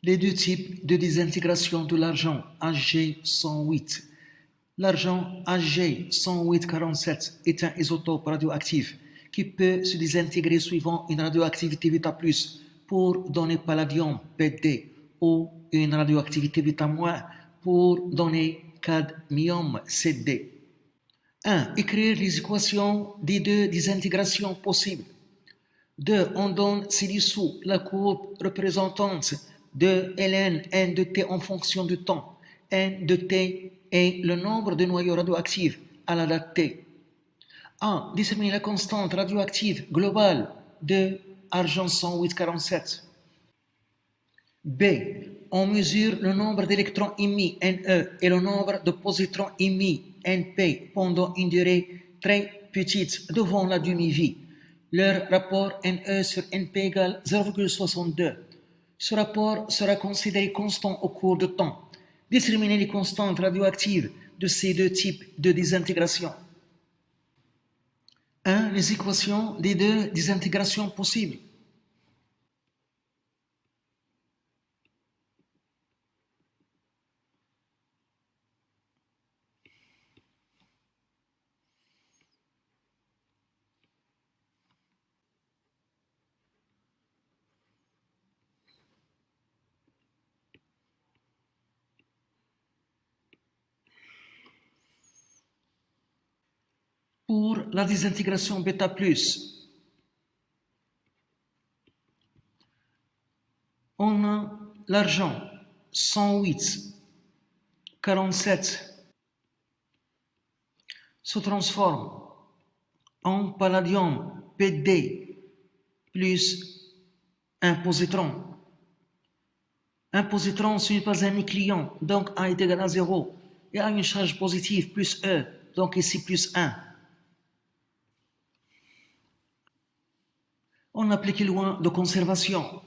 Les deux types de désintégration de l'argent Ag108. L'argent Ag10847 est un isotope radioactif qui peut se désintégrer suivant une radioactivité β+, pour donner palladium Pd, ou une radioactivité β- pour donner cadmium Cd. 1. Écrire les équations des deux désintégrations possibles. 2. On donne ci-dessous la courbe représentante de ln n de t en fonction du temps. N de t est le nombre de noyaux radioactifs à la date t. A. Déterminer la constante radioactive globale de argent 10847. B. On mesure le nombre d'électrons émis Ne et le nombre de positrons émis Np pendant une durée très petite devant la demi-vie. Leur rapport Ne sur Np égale 0,62. Ce rapport sera considéré constant au cours du temps. Déterminer les constantes radioactives de ces deux types de désintégration. 1. Les équations des deux désintégrations possibles. Pour la désintégration β+, on a l'argent 108, 47 se transforme en palladium Pd plus un positron. Un positron, ce n'est pas un nucléon, donc A est égal à 0. Et a une charge positive plus E, donc ici plus 1. On applique les lois de conservation.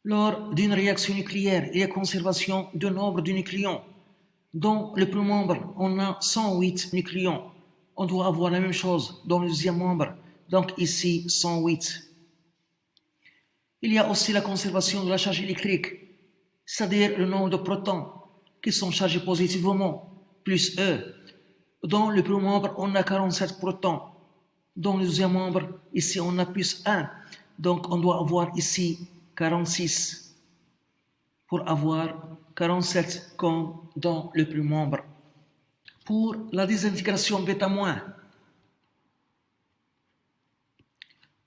Lors d'une réaction nucléaire, il y a conservation du nombre de nucléons. Dans le premier membre, on a 108 nucléons. On doit avoir la même chose dans le deuxième membre, donc ici 108. Il y a aussi la conservation de la charge électrique, c'est-à-dire le nombre de protons qui sont chargés positivement, plus E. Dans le premier membre, on a 47 protons. Dans le deuxième membre, ici on a plus 1. Donc on doit avoir ici 46 pour avoir 47 comme dans le premier membre. Pour la désintégration β-,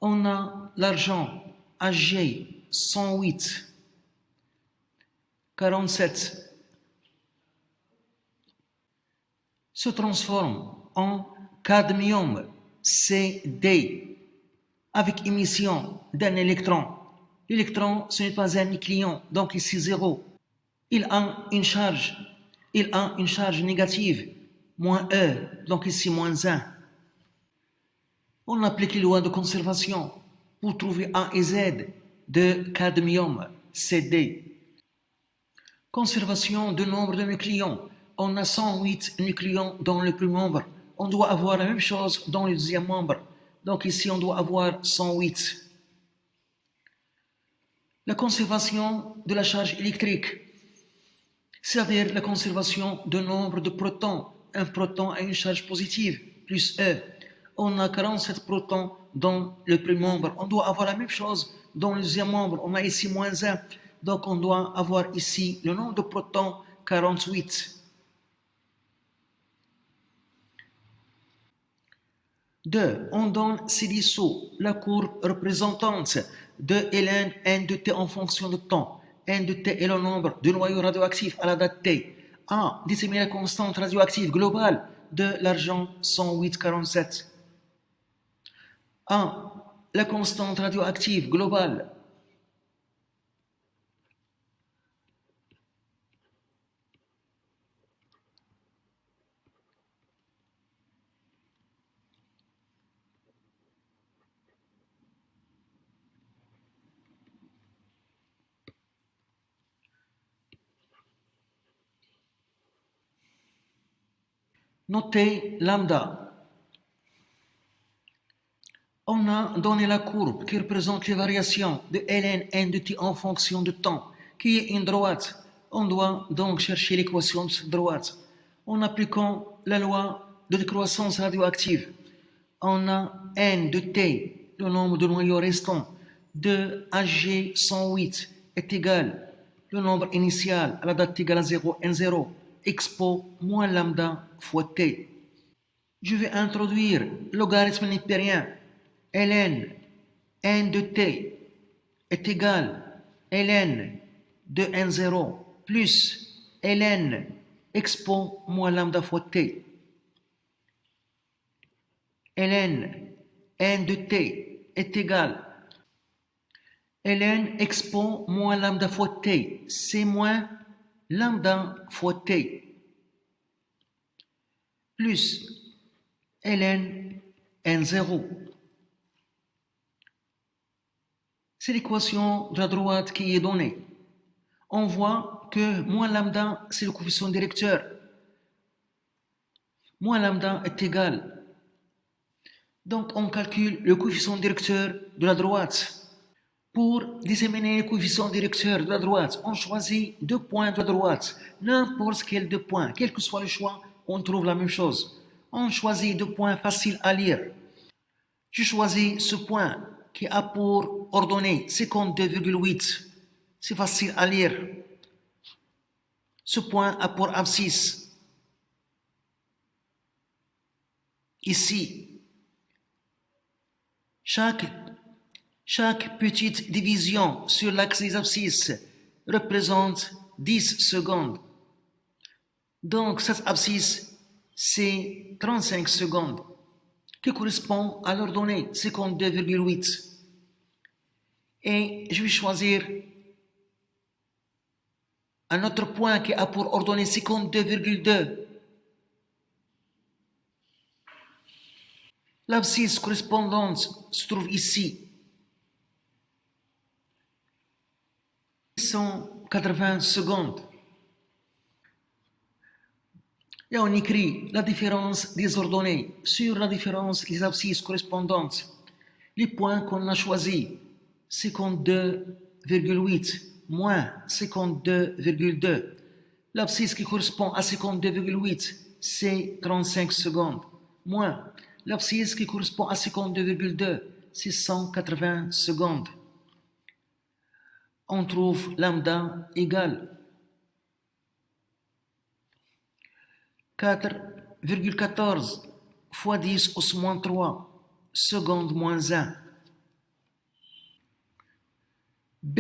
on a l'argent Ag108, 47 se transforme en cadmium Cd avec émission d'un électron. L'électron, ce n'est pas un nucléon, donc ici 0. Il a une charge négative, moins E, donc ici moins 1. On applique les lois de conservation pour trouver A et Z de cadmium Cd. Conservation du nombre de nucléons. On a 108 nucléons dans le premier membre. On doit avoir la même chose dans le deuxième membre. Donc ici, on doit avoir 108. La conservation de la charge électrique, c'est-à-dire la conservation du nombre de protons. Un proton a une charge positive, plus E. On a 47 protons dans le premier membre. On doit avoir la même chose dans le deuxième membre. On a ici moins 1. Donc on doit avoir ici le nombre de protons, 48. 2. On donne ci-dessous la courbe représentante de ln n de t en fonction de temps. N de t est le nombre de noyaux radioactifs à la date t. A. Déterminer la constante radioactive globale de l'argent 10847. A. La constante radioactive globale. Notez lambda. On a donné la courbe qui représente les variations de ln n de t en fonction du temps. qui est une droite. On doit donc chercher l'équation de cette droite en appliquant la loi de décroissance radioactive. On a n de t, le nombre de noyaux restants, de Hg108 est égal le nombre initial à la date égale à 0, n0, expo moins lambda fois t. Je vais introduire le logarithme népérien. ln n de t est égal ln de n0 plus ln expo moins lambda fois t. ln n de t est égal ln expo moins lambda fois t, c'est moins lambda fois t, plus ln n0. C'est l'équation de la droite qui est donnée. On voit que moins lambda, c'est le coefficient directeur. Moins lambda est égal. Donc, on calcule le coefficient directeur de la droite. Pour déterminer le coefficient directeur de la droite, on choisit deux points de la droite. N'importe quel deux points, quel que soit le choix, on trouve la même chose. On choisit deux points faciles à lire. Je choisis ce point qui a pour ordonnée 52,8. C'est facile à lire. Ce point a pour abscisse ici. Chaque petite division sur l'axe des abscisses représente 10 secondes. Donc cette abscisse, c'est 35 secondes, qui correspond à l'ordonnée 52,8. Et je vais choisir un autre point qui a pour ordonnée 52,2. L'abscisse correspondante se trouve ici. 180 secondes. Et on écrit la différence des ordonnées sur la différence des abscisses correspondantes. Les points qu'on a choisis, 52,8 moins 52,2. L'abscisse qui correspond à 52,8, c'est 35 secondes. Moins l'abscisse qui correspond à 52,2, c'est 180 secondes. On trouve lambda égale 4,14 fois 10 au moins 3 secondes moins 1. B.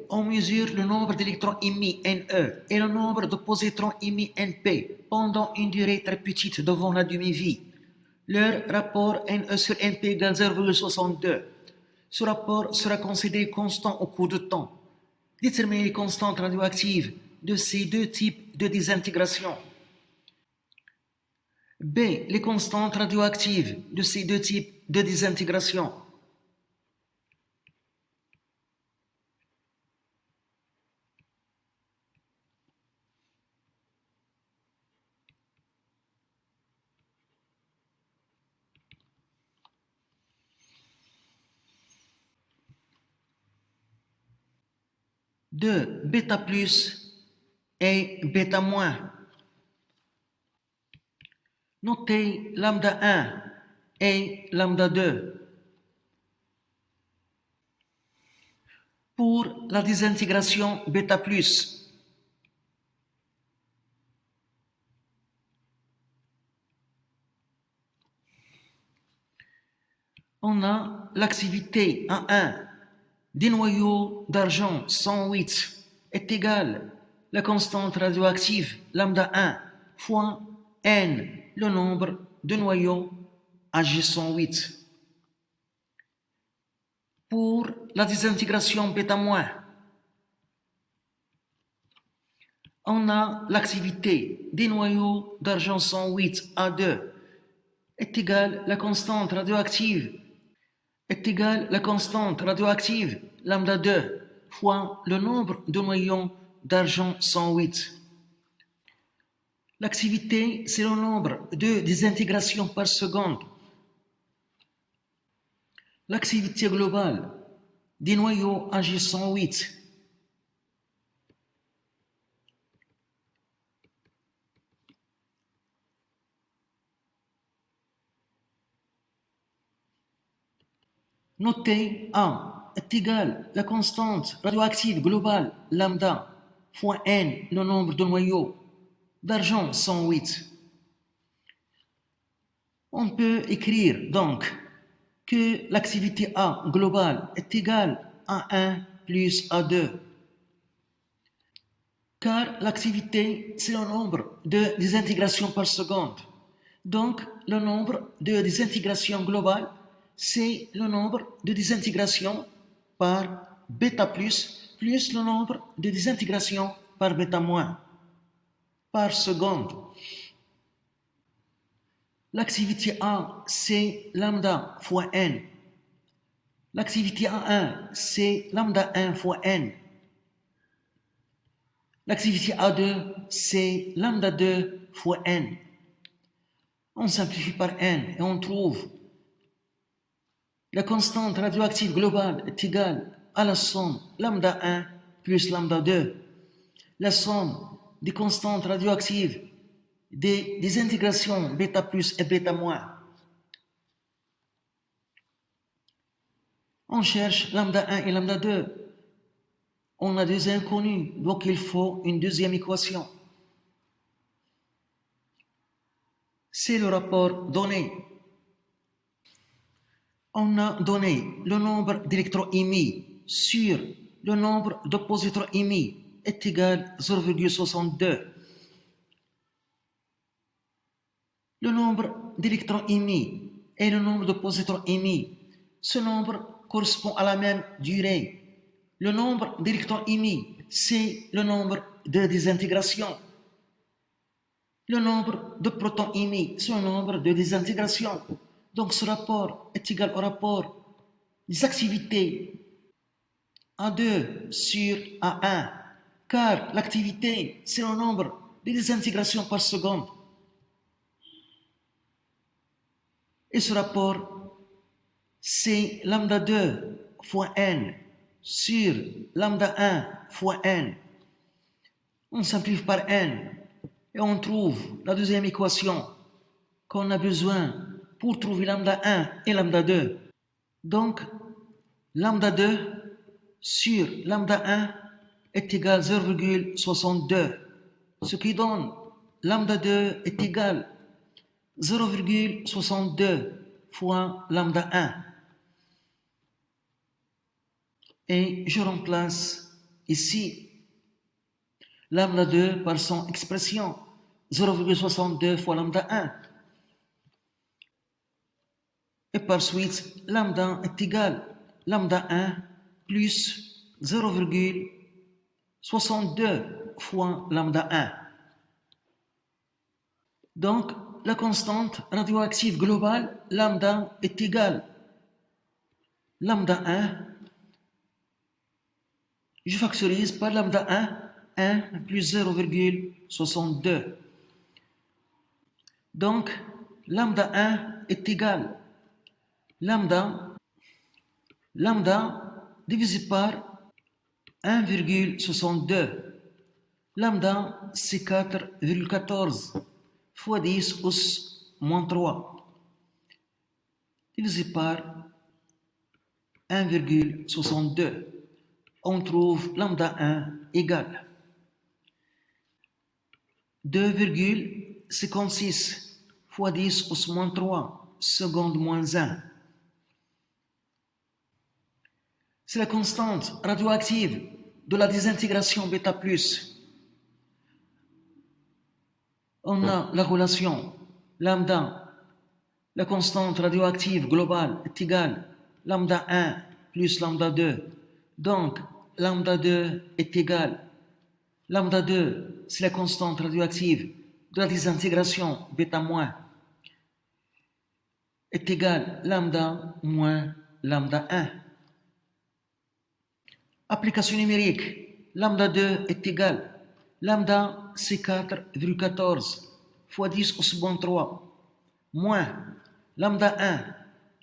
On mesure le nombre d'électrons émis Ne et le nombre de positrons émis Np pendant une durée très petite devant la demi-vie. Leur rapport Ne sur Np égale 0,62. Ce rapport sera considéré constant au cours du temps. Déterminer les constantes radioactives de ces deux types de désintégration. B. Les constantes radioactives de ces deux types de désintégration. De bêta plus et bêta moins. Notez lambda 1 et lambda 2. Pour la désintégration bêta plus, on a l'activité A1 des noyaux d'argent 108 est égale la constante radioactive lambda 1 fois n, le nombre de noyaux Ag108. Pour la désintégration bêta-, on a l'activité des noyaux d'argent 108 A2 est égale la constante radioactive lambda 2 fois le nombre de noyaux d'argent 108. L'activité, c'est le nombre de désintégrations par seconde. L'activité globale des noyaux Ag108 Notez A est égal à la constante radioactive globale lambda fois n, le nombre de noyaux d'argent 108. On peut écrire donc que l'activité A globale est égale à 1 plus A2, car l'activité, c'est le nombre de désintégrations par seconde. Donc, le nombre de désintégrations globales, c'est le nombre de désintégrations par bêta plus le nombre de désintégrations par bêta moins par seconde. L'activité A, c'est lambda fois n. L'activité A1, c'est lambda 1 fois n. L'activité A2, c'est lambda 2 fois n. On simplifie par n et on trouve la constante radioactive globale est égale à la somme lambda 1 plus lambda 2. La somme des constantes radioactives des intégrations bêta plus et bêta moins. On cherche lambda 1 et lambda 2. On a deux inconnus, donc il faut une deuxième équation. C'est le rapport donné. On a donné le nombre d'électrons émis sur le nombre de positeurs émis est égal à 0,62. Le nombre d'électrons émis et le nombre de positeurs émis, ce nombre correspond à la même durée. Le nombre d'électrons émis, c'est le nombre de désintégrations. Le nombre de protons émis, c'est le nombre de désintégrations. Donc ce rapport est égal au rapport des activités A2 sur A1, car l'activité, c'est le nombre de désintégrations par seconde. Et ce rapport, c'est lambda 2 fois n sur lambda 1 fois n. On simplifie par n et on trouve la deuxième équation qu'on a besoin pour trouver lambda 1 et lambda 2. Donc, lambda 2 sur lambda 1 est égal à 0,62, ce qui donne lambda 2 est égal à 0,62 fois lambda 1. Et je remplace ici lambda 2 par son expression 0,62 fois lambda 1. Et par suite, lambda est égal à lambda 1 plus 0,62 fois lambda 1. Donc, la constante radioactive globale lambda est égale à lambda 1. Je factorise par lambda 1 plus 0,62. Donc, lambda 1 est égal à lambda divisé par 1,62. Lambda, c'est 4,14 fois 10 os moins 3 divisé par 1,62. On trouve lambda 1 égale 2,56 fois 10 os moins 3 seconde moins 1. C'est la constante radioactive de la désintégration bêta plus. On a la relation lambda, la constante radioactive globale est égale à lambda 1 plus lambda 2. Donc, lambda 2 est égal. Lambda 2, c'est la constante radioactive de la désintégration bêta moins est égal lambda moins lambda 1. Application numérique, lambda 2 est égal. Lambda, c'est 4,14 fois 10 au second 3 moins lambda 1,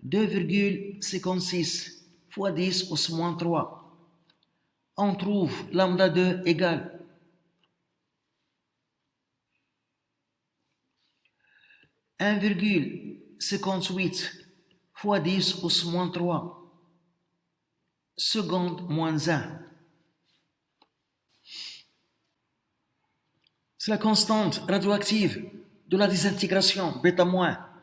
2,56 fois 10 au second 3. On trouve lambda 2 égale 1,58 fois 10 au second 3 seconde moins 1. C'est la constante radioactive de la désintégration, bêta-.